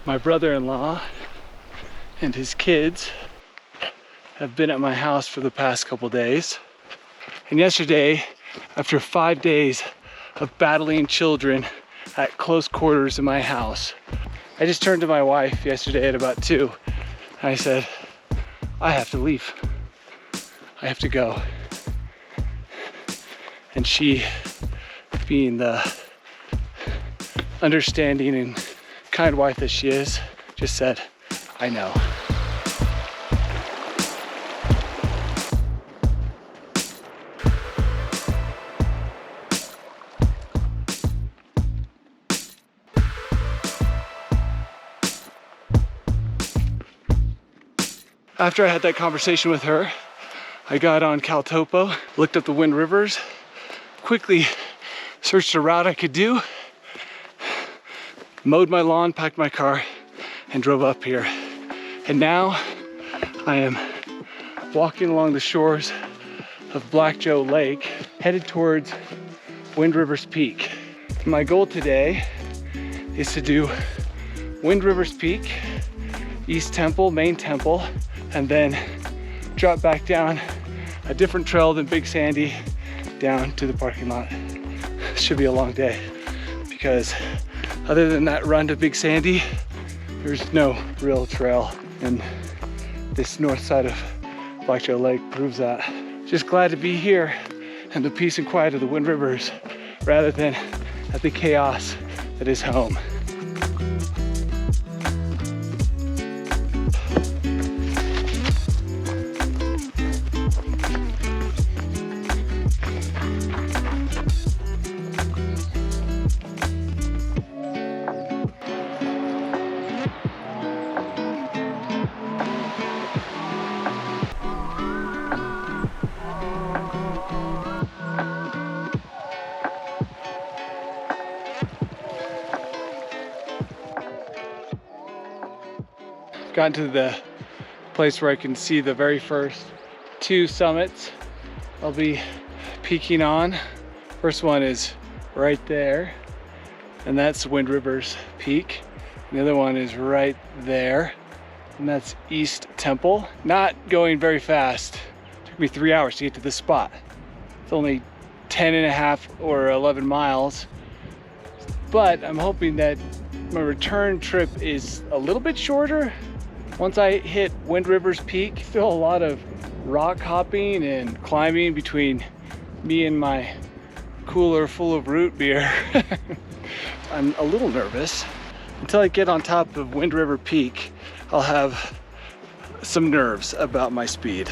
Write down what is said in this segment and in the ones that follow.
My brother-in-law and his kids have been at my house for the past couple days. And yesterday, after 5 days of battling children at close quarters in my house, I just turned to my wife yesterday at about 2 and I said, I have to leave. I have to go. And she, being the understanding and kind wife that she is, just said, I know. After I had that conversation with her, I got on Caltopo, looked up the Wind Rivers, quickly searched a route I could do, mowed my lawn, packed my car, and drove up here. And now I am walking along the shores of Black Joe Lake, headed towards Wind Rivers Peak. My goal today is to do Wind Rivers Peak, East Temple, Main Temple, and then drop back down a different trail than Big Sandy down to the parking lot. This should be a long day because other than that run to Big Sandy, there's no real trail, and this north side of Black Joe Lake proves that. Just glad to be here in the peace and quiet of the Wind Rivers rather than at the chaos that is home. Gotten to the place where I can see the very first 2 summits I'll be peaking on. First one is right there, and that's Wind Rivers Peak. The other one is right there, and that's East Temple. Not going very fast. It took me 3 hours to get to this spot. It's only 10.5 or 11 miles, but I'm hoping that my return trip is a little bit shorter. Once I hit Wind Rivers Peak, still a lot of rock hopping and climbing between me and my cooler full of root beer. I'm a little nervous. Until I get on top of Wind River Peak, I'll have some nerves about my speed.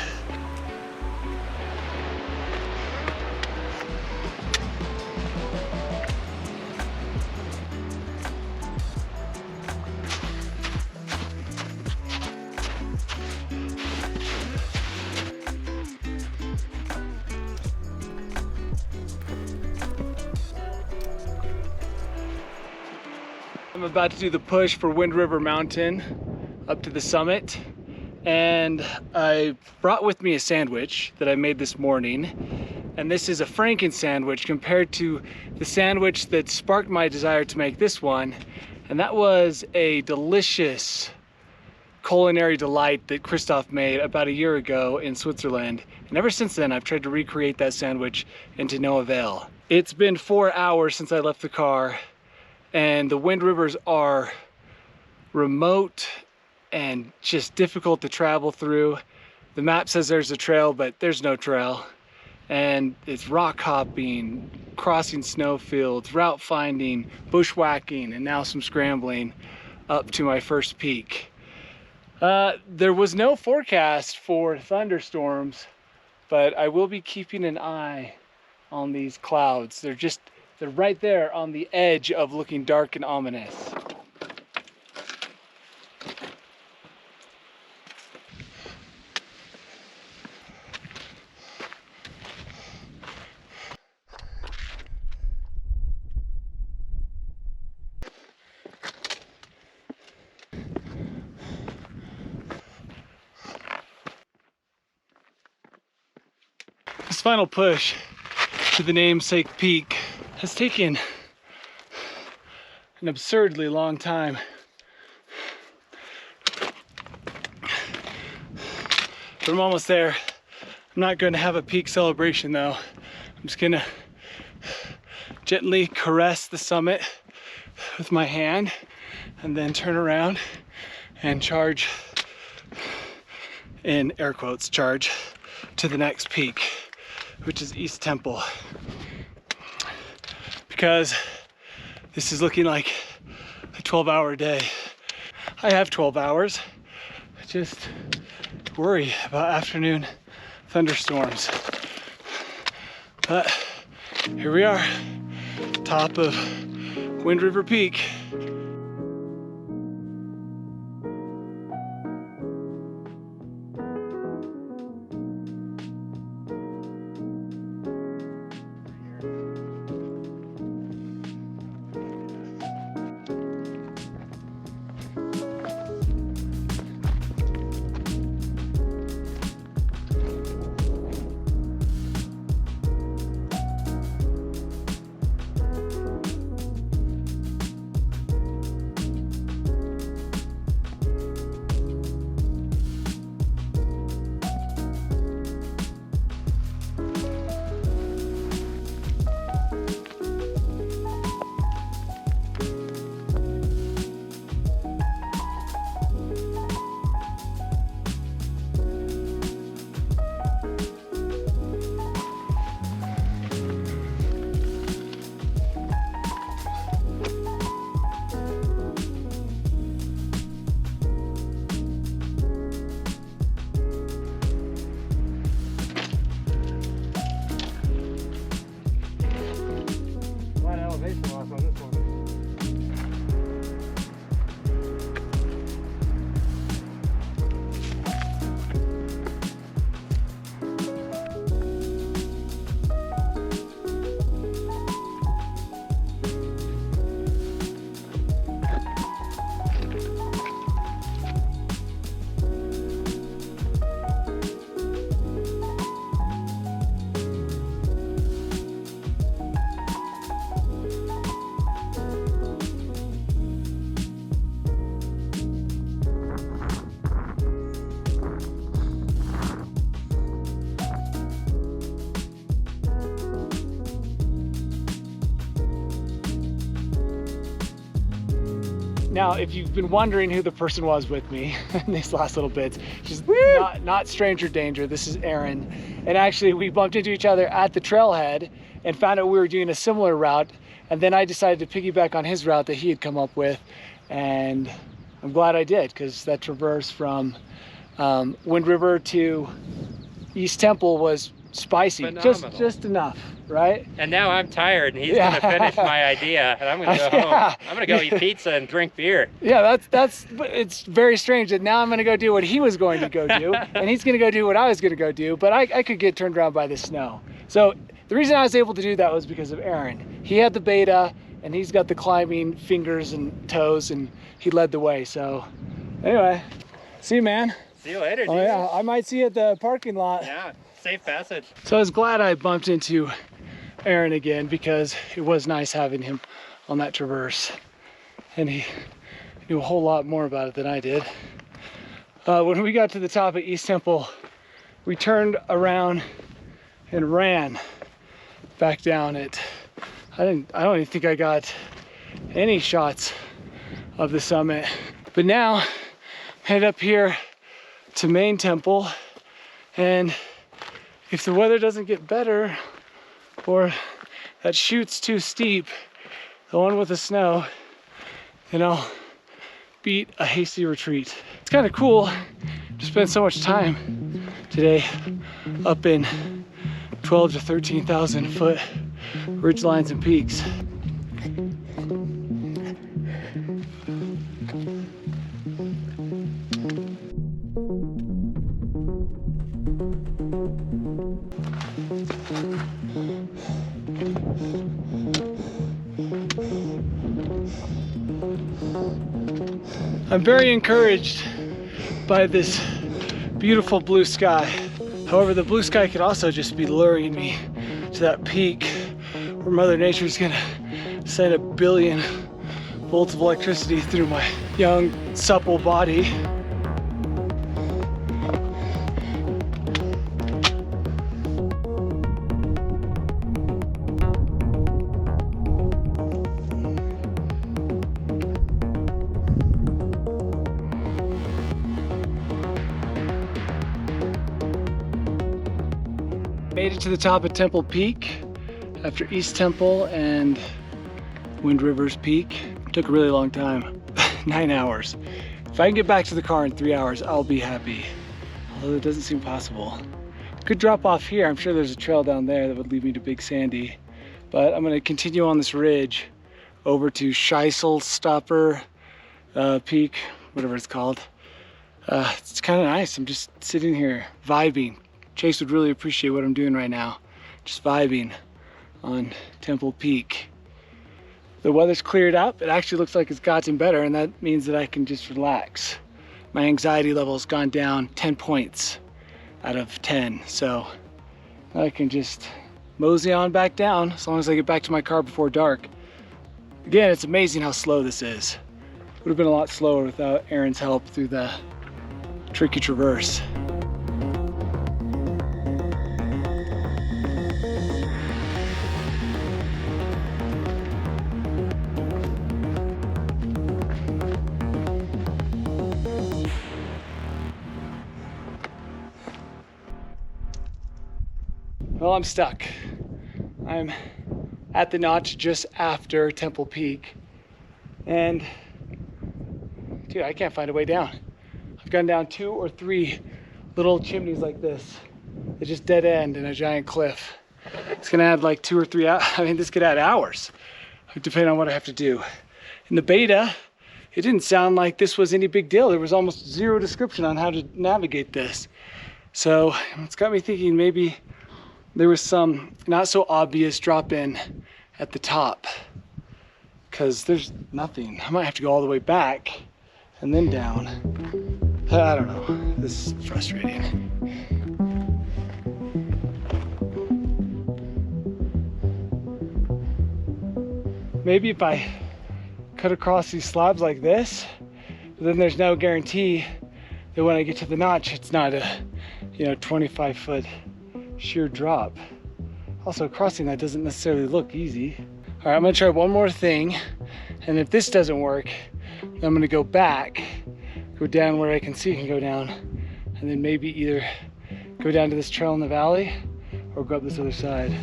I'm about to do the push for Wind River Mountain up to the summit, and I brought with me a sandwich that I made this morning, and this is a Franken sandwich compared to the sandwich that sparked my desire to make this one, and that was a delicious culinary delight that Christoph made about a year ago in Switzerland, and ever since then I've tried to recreate that sandwich, and to no avail. It's been 4 hours since I left the car, and the Wind Rivers are remote and just difficult to travel through. The map says there's a trail, but there's no trail. And it's rock hopping, crossing snowfields, route finding, bushwhacking, and now some scrambling up to my first peak. There was no forecast for thunderstorms, but I will be keeping an eye on these clouds. They're right there on the edge of looking dark and ominous. This final push to the namesake peak has taken an absurdly long time. But I'm almost there. I'm not going to have a peak celebration though. I'm just gonna gently caress the summit with my hand and then turn around and charge, in air quotes, charge to the next peak, which is East Temple. Because this is looking like a 12-hour day. I have 12 hours. I just worry about afternoon thunderstorms. But here we are, top of Wind River Peak. Now, if you've been wondering who the person was with me in these last little bits, she's not stranger danger. This is Erin. And actually, we bumped into each other at the trailhead and found out we were doing a similar route. And then I decided to piggyback on his route that he had come up with. And I'm glad I did, because that traverse from Wind River to East Temple was spicy. Just enough, right? And now I'm tired, and he's gonna finish my idea, and I'm gonna go home. I'm gonna go eat pizza and drink beer. Yeah, it's very strange that now I'm gonna go do what he was going to go do, and he's gonna go do what I was gonna go do, but I could get turned around by the snow. So the reason I was able to do that was because of Aaron. He had the beta, and he's got the climbing fingers and toes, and he led the way. So anyway, see you, man. See you later, dude. Oh yeah, I might see you at the parking lot. Yeah. Safe passage. So I was glad I bumped into Aaron again, because it was nice having him on that traverse, and he knew a whole lot more about it than I did. When we got to the top of East Temple, we turned around and ran back down it. I don't even think I got any shots of the summit. But now I'm headed up here to Main Temple, and if the weather doesn't get better, or that chute's too steep, the one with the snow, then I'll beat a hasty retreat. It's kind of cool to spend so much time today up in 12 to 13,000 foot ridge lines and peaks. I'm very encouraged by this beautiful blue sky. However, the blue sky could also just be luring me to that peak where Mother Nature's gonna send 1 billion volts of electricity through my young, supple body. made it to the top of Temple Peak after East Temple and Wind River's Peak. Took a really long time, 9 hours. If I can get back to the car in 3 hours, I'll be happy. Although it doesn't seem possible. Could drop off here. I'm sure there's a trail down there that would lead me to Big Sandy. But I'm gonna continue on this ridge over to Schiestler Peak, whatever it's called. It's kind of nice. I'm just sitting here vibing. Chase would really appreciate what I'm doing right now. Just vibing on Temple Peak. The weather's cleared up. It actually looks like it's gotten better, and that means that I can just relax. My anxiety level has gone down 10 points out of 10. So I can just mosey on back down as long as I get back to my car before dark. Again, it's amazing how slow this is. Would have been a lot slower without Aaron's help through the tricky traverse. Well, I'm stuck. I'm at the notch just after Temple Peak. And dude, I can't find a way down. I've gone down 2 or 3 little chimneys like this. They just dead end in a giant cliff. It's gonna add like 2 or 3 hours. I mean, this could add hours, depending on what I have to do. In the beta, it didn't sound like this was any big deal. There was almost zero description on how to navigate this. So it's got me thinking maybe there was some not so obvious drop in at the top, because there's nothing. I might have to go all the way back and then down. I don't know. This is frustrating. Maybe if I cut across these slabs like this, but then there's no guarantee that when I get to the notch, it's not a 25-foot sheer drop. Also, crossing that doesn't necessarily look easy. All right, I'm gonna try one more thing, and if this doesn't work, then I'm gonna go back, go down where I can see I can go down, and then maybe either go down to this trail in the valley or go up this other side.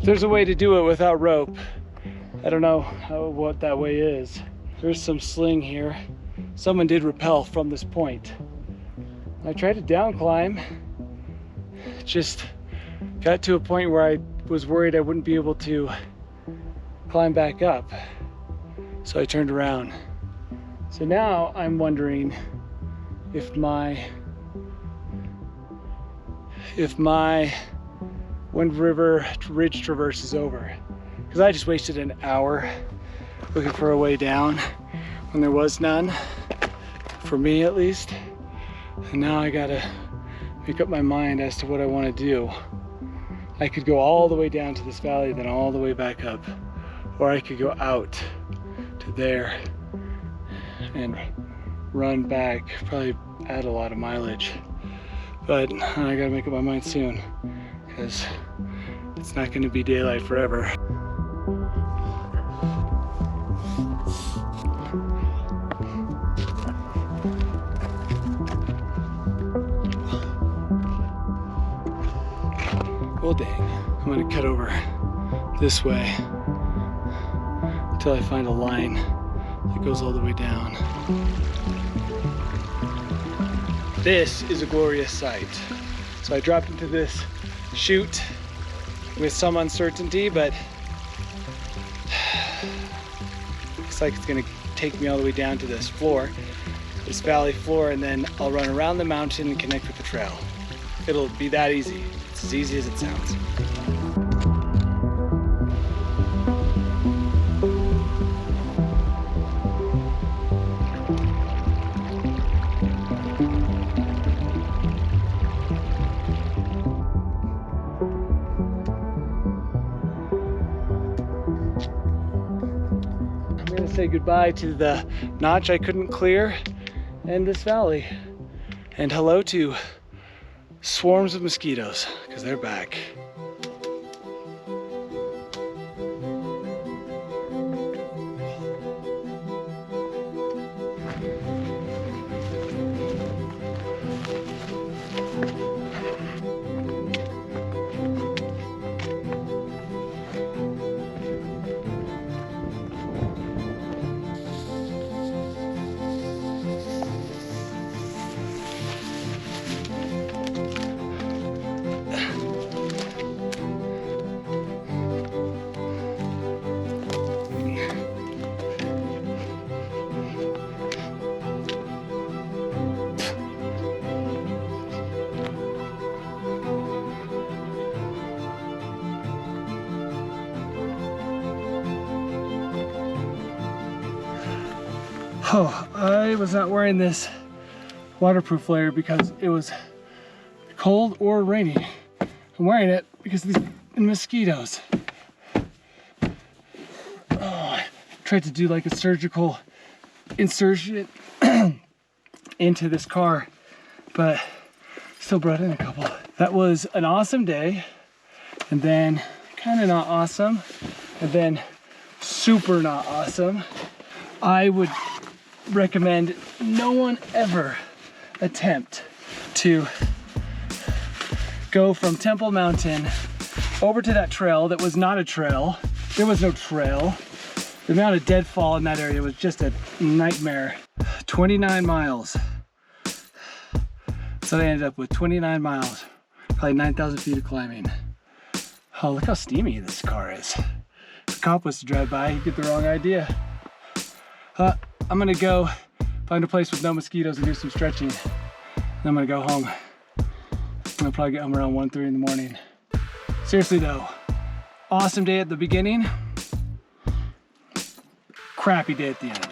There's a way to do it without rope. I don't know what that way is. There's some sling here. Someone did rappel from this point. I tried to down climb. Just got to a point where I was worried I wouldn't be able to climb back up. So I turned around. So now I'm wondering if my Wind River Ridge traverse is over, because I just wasted an hour looking for a way down when there was none, for me at least. And now I gotta make up my mind as to what I want to do. I could go all the way down to this valley, then all the way back up, or I could go out to there and run back, probably add a lot of mileage. But I gotta make up my mind soon, because it's not going to be daylight forever. Well, dang. I'm going to cut over this way until I find a line that goes all the way down. This is a glorious sight. So I dropped into this chute with some uncertainty, but looks like it's gonna take me all the way down to this floor, this valley floor, and then I'll run around the mountain and connect with the trail. It'll be that easy. It's as easy as it sounds. say goodbye to the notch I couldn't clear and this valley. And hello to swarms of mosquitoes, because they're back. Oh, I was not wearing this waterproof layer because it was cold or rainy. I'm wearing it because of these mosquitoes. Oh, I tried to do like a surgical insertion into this car, but still brought in a couple. That was an awesome day, and then kind of not awesome, and then super not awesome. I would recommend no one ever attempt to go from Temple Mountain over to that trail that was not a trail. There was no trail. The amount of deadfall in that area was just a nightmare. 29 miles. So I ended up with 29 miles, probably 9,000 feet of climbing. Oh, look how steamy this car is. If a cop was to drive by, he'd get the wrong idea. I'm gonna go find a place with no mosquitoes and do some stretching. Then I'm gonna go home. I'll probably get home around 1, 3 in the morning. Seriously though, awesome day at the beginning, crappy day at the end.